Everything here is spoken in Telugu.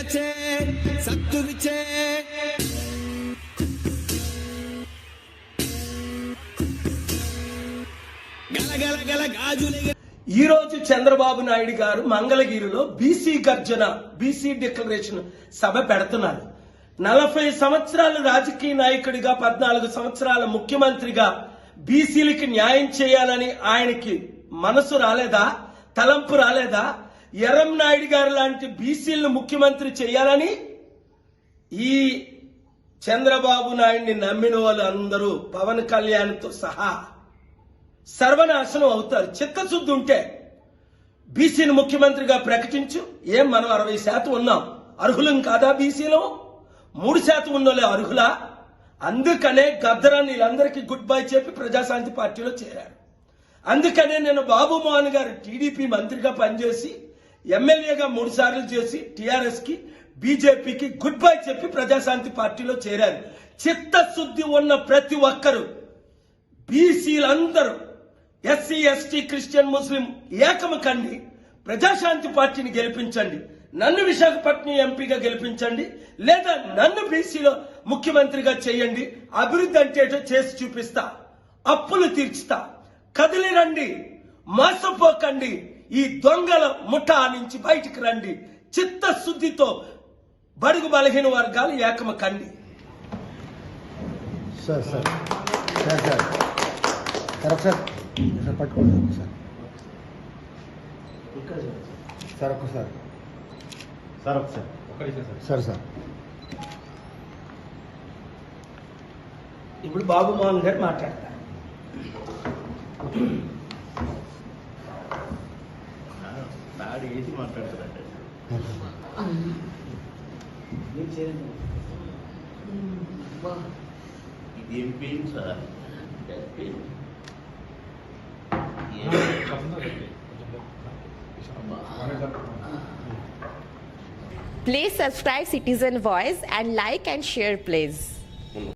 వచ్చే సత్తువిచ్చే గలగల గల గాజులే. ఈ రోజు చంద్రబాబు నాయుడు గారు మంగళగిరిలో బీసీ గర్జన బీసీ డిక్లరేషన్ సభ పెడుతున్నారు. 40 సంవత్సరాల రాజకీయ నాయకుడిగా 14 సంవత్సరాల ముఖ్యమంత్రిగా బీసీలకి న్యాయం చేయాలని ఆయనకి మనసు రాలేదా, తలంపు రాలేదా? ఎర్రంనాయుడు గారు లాంటి బీసీలను ముఖ్యమంత్రి చేయాలని ఈ చంద్రబాబు నాయుడిని నమ్మిన వాళ్ళు అందరూ పవన్ కళ్యాణ్తో సహా సర్వనాశనం అవుతారు. చిత్తశుద్ధి ఉంటే బీసీని ముఖ్యమంత్రిగా ప్రకటించు. ఏం మనం 60% ఉన్నాం, అర్హులం కాదా? బీసీలో 3% ఉన్నోళ్ళే అర్హులా? అందుకనే గద్దరాన్ని వీళ్ళందరికీ గుడ్ బై చెప్పి ప్రజాశాంతి పార్టీలో చేరారు. అందుకనే నేను బాబు మోహన్ గారు టీడీపీ మంత్రిగా పనిచేసి ఎమ్మెల్యేగా 3 సార్లు చేసి టీఆర్ఎస్ కి బీజేపీకి గుడ్ బై చెప్పి ప్రజాశాంతి పార్టీలో చేరారు. చిత్తశుద్ధి ఉన్న ప్రతి ఒక్కరు బీసీలందరూ ఎస్సీ ఎస్టీ క్రిస్టియన్ ముస్లిం ఏకము కండి ప్రజాశాంతి పార్టీని గెలిపించండి. నన్ను విశాఖపట్నం ఎంపీగా గెలిపించండి, లేదా నన్ను బీసీలో ముఖ్యమంత్రిగా చేయండి. అభివృద్ధి అంటే చేసి చూపిస్తా, అప్పులు తీర్చుతా. కదిలి రండి, మోసపోకండి. ఈ దొంగల ముఠా నుంచి బయటికి రండి. చిత్తశుద్ధితో బడుగు బలహీన వర్గాలు ఏకము కండి. Sir sir sir sir correct sir sir పట్టుకోండి సార్ సార్ ఒక్కసారి సార్ ఒకసారి సార్ సార్ ఇప్పుడు బాబు మోహన్ గారు మాట్లాడతారు. ఏది మాట్లాడతారంటే ఇదేం pain sir? Please subscribe Citizen Voice and like and share please.